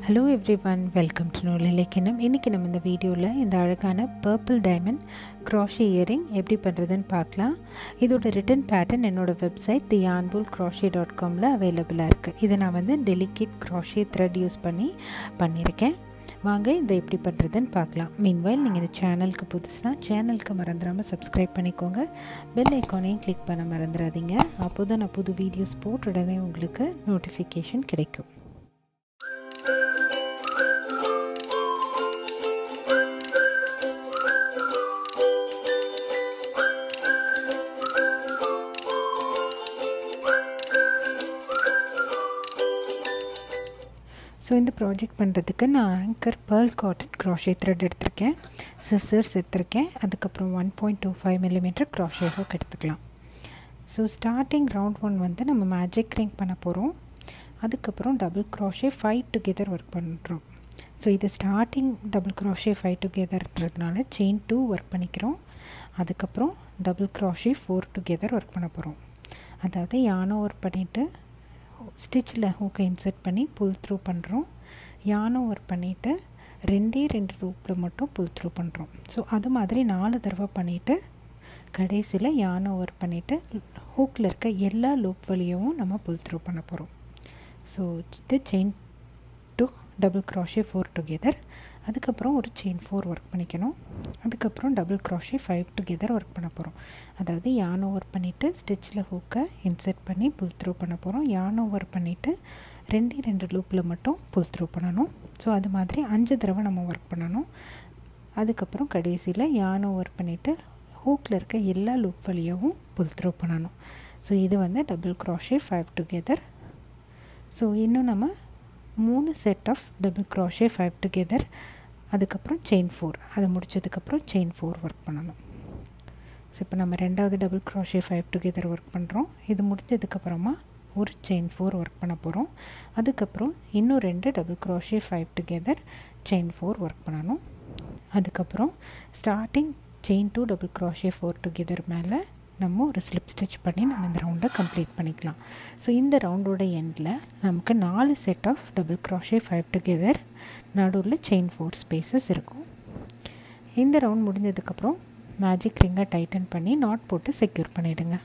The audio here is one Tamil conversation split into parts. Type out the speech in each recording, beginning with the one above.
Hello everyone, welcome to நூலிலக்கியம். இன்னைக்கு நம்ம இந்த வீடியோல இந்த அழகான purple diamond crochet earring எப்படி பண்றதுன்னு பார்க்கலாம். இதோட written pattern என்னோட வெப்சைட் theyarnbowlcrochet.com ல அவேலபிளா இருக்கு. இத நான் வந்து delicate crochet thread யூஸ் பண்ணி பண்ணிருக்கேன். வாங்க இதை எப்படி பண்றதுன்னு பார்க்கலாம். Meanwhile நீங்க இந்த சேனலுக்கு புதுசுனா சேனலுக்கு மறந்துடாம subscribe பண்ணிக்கோங்க. bell ஐகானையும் click பண்ண மறந்துடாதீங்க. அப்போதான் நான் புது வீடியோஸ் போட்ட உடனே உங்களுக்கு notification கிடைக்கும். So இந்த ப்ராஜெக்ட் பண்ணுறதுக்கு நான் anchor pearl cotton crochet thread எடுத்திருக்கேன், scissors எடுத்திருக்கேன், அதுக்கப்புறம் 1.25 mm crochet hook எடுத்துக்கலாம். ஸோ ஸ்டார்டிங் ரவுண்ட் 1 வந்து நம்ம மேஜிக் ரிங் பண்ண போகிறோம். அதுக்கப்புறம் டபுள் crochet 5 டுகெதர் ஒர்க் பண்ணுறோம். ஸோ இது ஸ்டார்டிங் டபுள் crochet 5 டுகெதர்ன்றதுனால செயின் 2 ஒர்க் பண்ணிக்கிறோம். அதுக்கப்புறம் டபுள் crochet 4 டுகெதர் ஒர்க் பண்ண போகிறோம். அதாவது யானை ஒர்க் பண்ணிவிட்டு ஸ்டிச்சில் ஹூக்கை இன்சர்ட் பண்ணி புல் த்ரூ பண்ணுறோம். யானை ஒர்க் பண்ணிவிட்டு ரெண்டு லூப்பில் மட்டும் புல் த்ரூ பண்ணுறோம். ஸோ அது மாதிரி 4 தடவை பண்ணிவிட்டு கடைசியில் யானை ஒர்க் பண்ணிவிட்டு ஹூக்கில் இருக்க எல்லா லூப் வழியும் நம்ம புல் த்ரூ பண்ண போகிறோம். ஸோ இது செயின் 2 டபுள் crochet 4 டுகெதர். அதுக்கப்புறம் ஒரு செயின் 4 ஒர்க் பண்ணிக்கணும். அதுக்கப்புறம் டபுள் crochet 5 டுகெதர் ஒர்க் பண்ண போகிறோம். அதாவது யானை ஒர்க் பண்ணிவிட்டு ஸ்டிச்சில் ஹூக்கை இன்சர்ட் பண்ணி புல் த்ரூ பண்ண போகிறோம். யானை ஒர்க் பண்ணிவிட்டு ரெண்டு லூப்பில் மட்டும் புல் த்ரூ பண்ணணும். ஸோ அது மாதிரி 5 தடவை நம்ம ஒர்க் பண்ணணும். அதுக்கப்புறம் கடைசியில் யானை ஒர்க் பண்ணிவிட்டு ஹூக்கில் இருக்க எல்லா லூப் வழியாகவும் புல் த்ரூ பண்ணணும். ஸோ இது வந்து டபுள் crochet 5 டுகெதர். ஸோ இன்னும் நம்ம 3 set of double crochet 5 together, அதுக்கப்புறம் செயின் 4, அது முடித்ததுக்கப்புறம் செயின் 4 ஒர்க் பண்ணணும். ஸோ இப்போ நம்ம ரெண்டாவது டபுள் crochet 5 டுகெதர் ஒர்க் பண்ணுறோம். இது முடிஞ்சதுக்கப்புறமா ஒரு செயின் 4 ஒர்க் பண்ண போகிறோம். அதுக்கப்புறம் இன்னும் 2 double crochet 5 together, chain 4 work பண்ணணும். அதுக்கப்புறம் starting chain 2 double crochet 4 together மேலே நம்ம ஒரு ஸ்லிப் ஸ்டிச் பண்ணி நம்ம இந்த ரவுண்டை கம்ப்ளீட் பண்ணிக்கலாம். ஸோ இந்த ரவுண்டோட எண்டில் நமக்கு 4 set of double crochet 5 together, நடுவில் செயின் 4 ஸ்பேசஸ் இருக்கும். இந்த ரவுண்ட் முடிஞ்சதுக்கப்புறம் மேஜிக் ரிங்கை டைட்டன் பண்ணி நாட் போட்டு செக்யூர் பண்ணிவிடுங்க.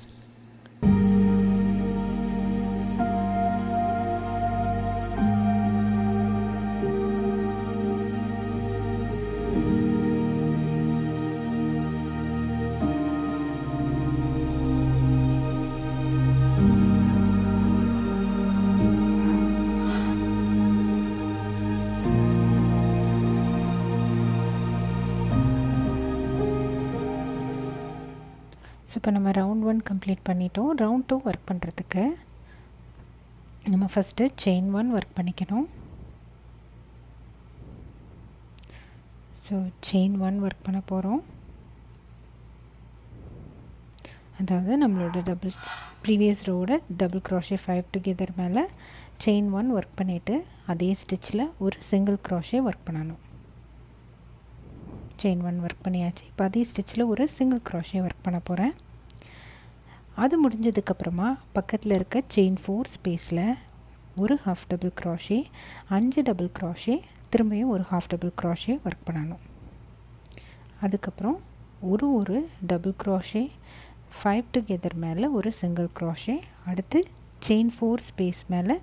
ஸோ இப்போ நம்ம ரவுண்ட் 1 கம்ப்ளீட் பண்ணிட்டோம். ரவுண்ட் 2 ஒர்க் பண்ணுறதுக்கு நம்ம ஃபஸ்ட்டு செயின் 1 ஒர்க் பண்ணிக்கணும். ஸோ செயின் 1 ஒர்க் பண்ண போகிறோம். அதாவது நம்மளோட ப்ரீவியஸ் ரோவோட டபுள் crochet 5 டுகெதர் மேலே செயின் 1 ஒர்க் பண்ணிவிட்டு அதே ஸ்டிச்சில் ஒரு சிங்கிள் crochet ஒர்க் பண்ணணும். செயின் 1 ஒர்க் பண்ணியாச்சு. இப்போ அதே ஸ்டிச்சில் ஒரு சிங்கிள் crochet ஒர்க் பண்ண போகிறேன். அது முடிஞ்சதுக்கப்புறமா பக்கத்தில் இருக்க செயின் 4 ஸ்பேஸில் ஒரு half double crochet, 5 double crochet, திரும்பியும் ஒரு ஹாஃப் டபுள் crochet ஒர்க் பண்ணணும். அதுக்கப்புறம் ஒரு டபுள் crochet 5 டுகெதர் மேலே ஒரு சிங்கிள் crochet, அடுத்து செயின் 4 ஸ்பேஸ் மேலே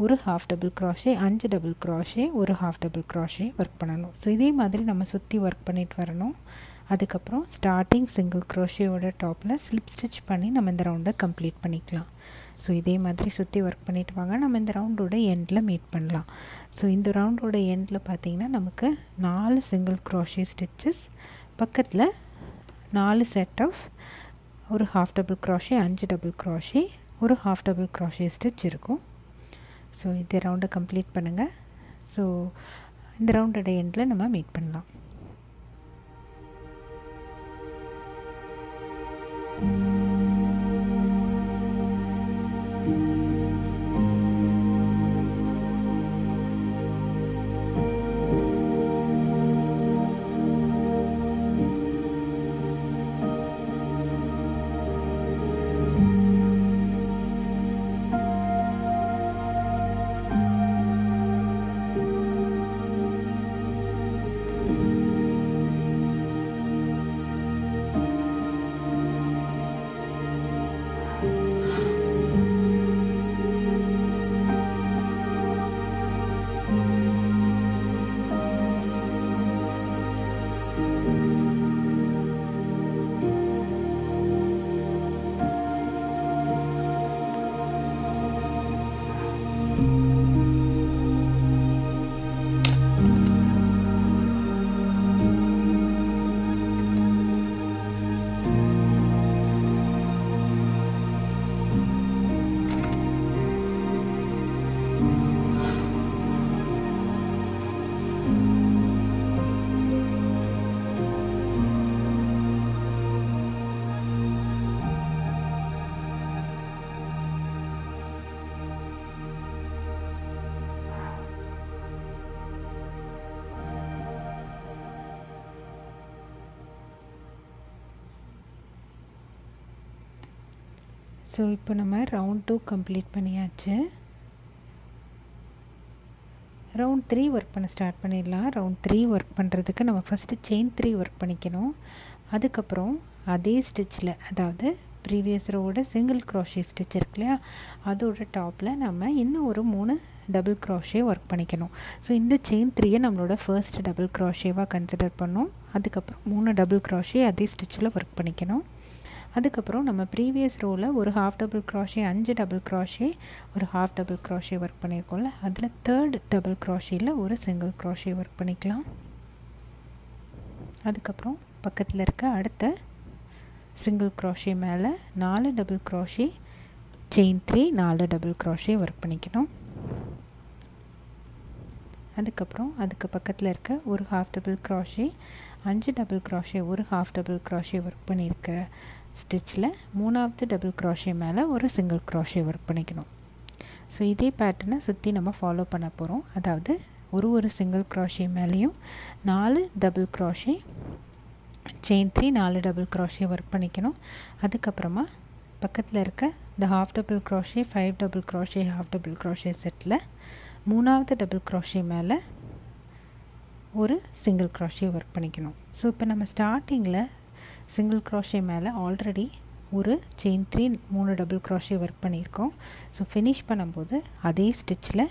ஒரு half double crochet, 5 double crochet, ஒரு ஹாஃப் டபுள் crochet ஒர்க் பண்ணணும். ஸோ இதே மாதிரி நம்ம சுற்றி ஒர்க் பண்ணிட்டு வரணும். அதுக்கப்புறம் ஸ்டார்டிங் சிங்கிள் crochetயோட டாப்பில் ஸ்லிப் ஸ்டிச் பண்ணி நம்ம இந்த ரவுண்டை கம்ப்ளீட் பண்ணிக்கலாம். ஸோ இதே மாதிரி சுற்றி ஒர்க் பண்ணிட்டு வாங்க. நம்ம இந்த ரவுண்டோட எண்டில் மீட் பண்ணலாம். ஸோ இந்த ரவுண்டோட எண்டில் பார்த்திங்கன்னா நமக்கு 4 சிங்கிள் crochet ஸ்டிச்சஸ், பக்கத்தில் 4 செட் ஆஃப் ஒரு half double crochet, 5 double crochet, ஒரு ஹாஃப் டபுள் crochet ஸ்டிச் இருக்கும். ஸோ இந்த ரவுண்டை கம்ப்ளீட் பண்ணுங்கள். ஸோ இந்த ரவுண்டோட எண்டில் நம்ம மீட் பண்ணலாம். ஸோ இப்போ நம்ம ரவுண்ட் 2 கம்ப்ளீட் பண்ணியாச்சு. ரவுண்ட் 3 ஒர்க் பண்ண ஸ்டார்ட் பண்ணிடலாம். ரவுண்ட் 3 ஒர்க் பண்ணுறதுக்கு நம்ம ஃபஸ்ட்டு செயின் 3 ஒர்க் பண்ணிக்கணும். அதுக்கப்புறம் அதே ஸ்டிச்சில், அதாவது ப்ரீவியஸ் ரோவோட சிங்கிள் க்ரோஷே ஸ்டிச் இருக்கு இல்லையா, அதோட டாப்பில் நம்ம இன்னும் ஒரு 3 டபுள் க்ரோஷே ஒர்க் பண்ணிக்கணும். ஸோ இந்த செயின் 3 நம்மளோட ஃபர்ஸ்ட் டபுள் க்ரோஷேவாக கன்சிடர் பண்ணோம். அதுக்கப்புறம் 3 டபுள் க்ரோஷே அதே ஸ்டிச்சில் ஒர்க் பண்ணிக்கணும். அதுக்கப்புறம் நம்ம ப்ரீவியஸ் ரோவில் ஒரு half double crochet, 5 double crochet, ஒரு ஹாஃப் டபுள் க்ரோஷே ஒர்க் பண்ணியிருக்கோம்ல, அதில் தேர்ட் டபுள் க்ரோஷேயில் ஒரு சிங்கிள் க்ரோஷே ஒர்க் பண்ணிக்கலாம். அதுக்கப்புறம் பக்கத்தில் இருக்க அடுத்த சிங்கிள் க்ரோஷே மேலே 4 double crochet, chain 3, 4 double crochet work பண்ணிக்கணும். அதுக்கப்புறம் அதுக்கு பக்கத்தில் இருக்க ஒரு half double crochet, 5 double crochet, ஒரு ஹாஃப் டபுள் க்ரோஷே ஒர்க் பண்ணியிருக்கிற ஸ்டிச்சில் 3வது டபுள் க்ரோஷே மேலே ஒரு சிங்கிள் க்ரோஷே ஒர்க் பண்ணிக்கணும். ஸோ இதே பேட்டர்னை சுற்றி நம்ம ஃபாலோ பண்ண போகிறோம். அதாவது ஒரு சிங்கிள் க்ரோஷே மேலேயும் 4 double crochet, chain 3, 4 double crochet work பண்ணிக்கணும். அதுக்கப்புறமா பக்கத்தில் இருக்க இந்த half double crochet, 5 double crochet, half double crochet settle 3வது டபுள் க்ரோஷே மேலே ஒரு சிங்கிள் க்ரோஷே ஒர்க் பண்ணிக்கணும். ஸோ இப்போ நம்ம ஸ்டார்டிங்கில் சிங்கிள் க்ரோஷே மேலே ஆல்ரெடி ஒரு செயின் 3, 3 டபுள் க்ரோஷே ஒர்க் பண்ணியிருக்கோம். ஸோ ஃபினிஷ் பண்ணும்போது அதே ஸ்டிச்சில்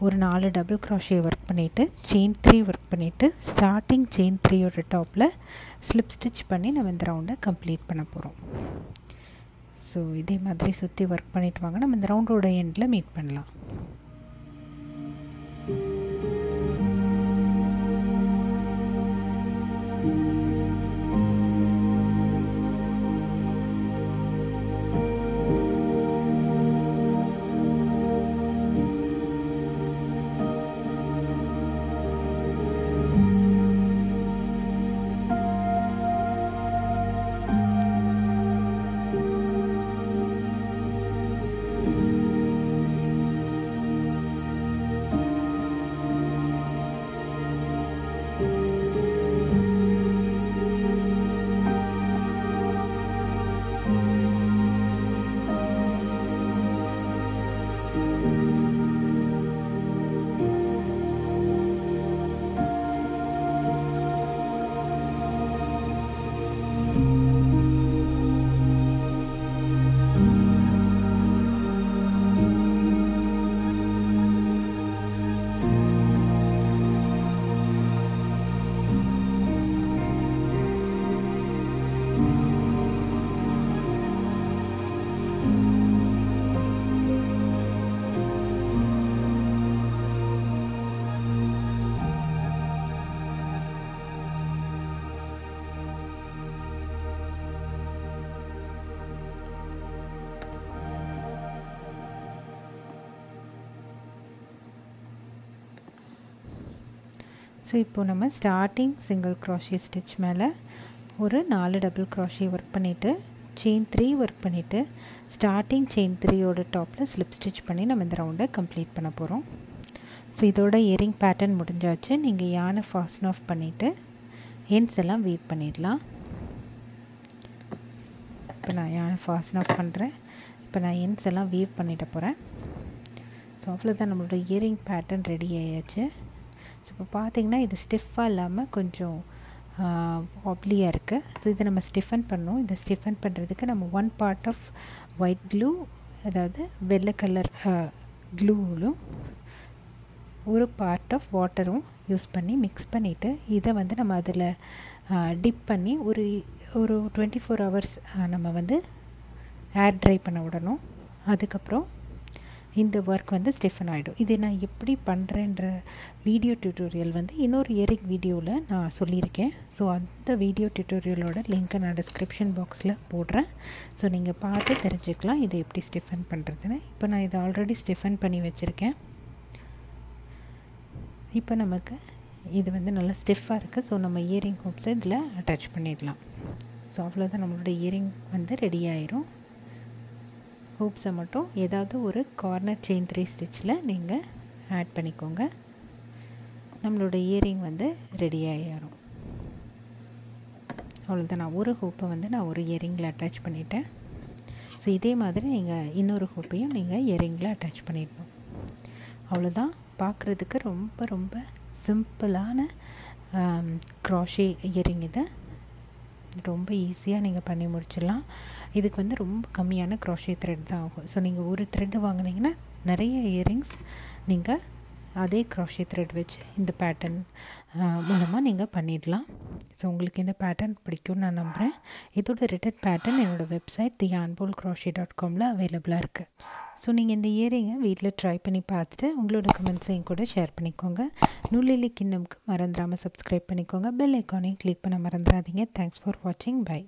ஒரு 4 டபுள் க்ரோஷே ஒர்க் பண்ணிவிட்டு செயின் 3 ஒர்க் பண்ணிவிட்டு ஸ்டார்டிங் செயின் 3யோட டாப்பில் ஸ்லிப் ஸ்டிச் பண்ணி நம்ம இந்த ரவுண்டை கம்ப்ளீட் பண்ண போகிறோம். ஸோ இதே மாதிரி சுற்றி ஒர்க் பண்ணிவிட்டு வாங்க, நம்ம இந்த ரவுண்டோட எண்டில் மீட் பண்ணலாம். ஸோ இப்போது நம்ம ஸ்டார்டிங் சிங்கிள் க்ரோஷே ஸ்டிச் மேலே ஒரு 4 டபுள் க்ரோஷே ஒர்க் பண்ணிவிட்டு செயின் 3 ஒர்க் பண்ணிவிட்டு ஸ்டார்டிங் செயின் 3யோட டாப்பில் ஸ்லிப் ஸ்டிச் பண்ணி நம்ம இந்த ரவுண்டை கம்ப்ளீட் பண்ண போகிறோம். ஸோ இதோட இயரிங் பேட்டர்ன் முடிஞ்சாச்சு. நீங்கள் யானை ஃபாஸ்டன் ஆஃப் பண்ணிவிட்டு எண்ட்ஸ் எல்லாம் வீவ் பண்ணிடலாம். இப்போ நான் யானை ஃபாஸ்டன் ஆஃப் பண்ணுறேன். இப்போ நான் எண்ட்ஸ் எல்லாம் வீவ் பண்ணிட போகிறேன். ஸோ அவ்வளோதான், நம்மளோட இயரிங் பேட்டர்ன் ரெடி ஆயாச்சு. ஸோ இப்போ பார்த்திங்கன்னா இது ஸ்டிஃபாக இல்லாமல் கொஞ்சம் வாப்லியாக இருக்குது. ஸோ இதை நம்ம ஸ்டிஃபன் பண்ணோம். இதை ஸ்டிஃபன் பண்ணுறதுக்கு நம்ம 1 பார்ட் ஆஃப் ஒயிட் க்ளூ, அதாவது வெள்ளை கலர் க்ளூவிலும் ஒரு பார்ட் ஆஃப் வாட்டரும் யூஸ் பண்ணி மிக்ஸ் பண்ணிவிட்டு இதை வந்து நம்ம அதில் டிப் பண்ணி ஒரு 24 ஹவர்ஸ் நம்ம வந்து ஏர் ட்ரை பண்ண விடணும். அதுக்கப்புறம் இந்த ஒர்க் வந்து ஸ்டிஃபன் ஆகிடும். இது நான் எப்படி பண்ணுறேன்ற வீடியோ டியூட்டோரியல் வந்து இன்னொரு இயரிங் வீடியோவில் நான் சொல்லியிருக்கேன். ஸோ அந்த வீடியோ டியூட்டோரியலோட லிங்க்கை நான் டிஸ்கிரிப்ஷன் பாக்ஸில் போடுறேன். ஸோ நீங்கள் பார்த்து தெரிஞ்சுக்கலாம் இதை எப்படி ஸ்டிஃபன் பண்ணுறதுன்னு. இப்போ நான் இதை ஆல்ரெடி ஸ்டிஃபன் பண்ணி வச்சுருக்கேன். இப்போ நமக்கு இது வந்து நல்லா ஸ்டிஃபாக இருக்குது. ஸோ நம்ம இயரிங் ஹூப்ஸை இதில் அட்டாச் பண்ணிடலாம். ஸோ அவ்வளோதான், நம்மளோட இயரிங் வந்து ரெடி ஆயிரும். ஹூப்ஸை மட்டும் ஏதாவது ஒரு கார்னர் செயின் 3 ஸ்டிச்சில் நீங்கள் ஆட் பண்ணிக்கோங்க. நம்மளோட இயரிங் வந்து ரெடி ஆகிடும். அவ்வளோதான், நான் ஒரு ஹூப்பை வந்து நான் ஒரு இயரிங்கில் அட்டாச் பண்ணிட்டேன். ஸோ இதே மாதிரி நீங்கள் இன்னொரு ஹூப்பையும் நீங்கள் இயரிங்கில் அட்டாச் பண்ணிடணும். அவ்வளோதான். பார்க்குறதுக்கு ரொம்ப ரொம்ப சிம்பிளான க்ராஷே இயரிங். இது ரொம்ப ஈஸியாக நீங்கள் பண்ணி முடிச்சிடலாம். இதுக்கு வந்து ரொம்ப கம்மியான க்ராஷே த்ரெட் தான் ஆகும். ஸோ நீங்கள் ஒரு த்ரெட்டு வாங்கினீங்கன்னா நிறைய இயரிங்ஸ் நீங்கள் அதே க்ராஷே த்ரெட் வச்சு இந்த பேட்டர்ன் மூலமாக நீங்கள் பண்ணிடலாம். ஸோ உங்களுக்கு இந்த பேட்டர்ன் பிடிக்கும்னு நான் நம்புகிறேன். இதோட ரிட்டன் பேட்டர்ன் என்னோடய வெப்சைட் theyarnbowlcrochet.comல அவைலபிளாக இருக்குது. ஸோ நீங்கள் இந்த இயரிங்கை வீட்டில் ட்ரை பண்ணி பார்த்துட்டு உங்களோட கமெண்ட்ஸையும் கூட ஷேர் பண்ணிக்கோங்க. நூலிலி கிண்ணம்க்கு மறந்துடாமல் சப்ஸ்கிரைப் பண்ணிக்கோங்க. பெல் ஐக்கானையும் கிளிக் பண்ண மறந்துடாதீங்க. தேங்க்ஸ் ஃபார் வாட்சிங். பை.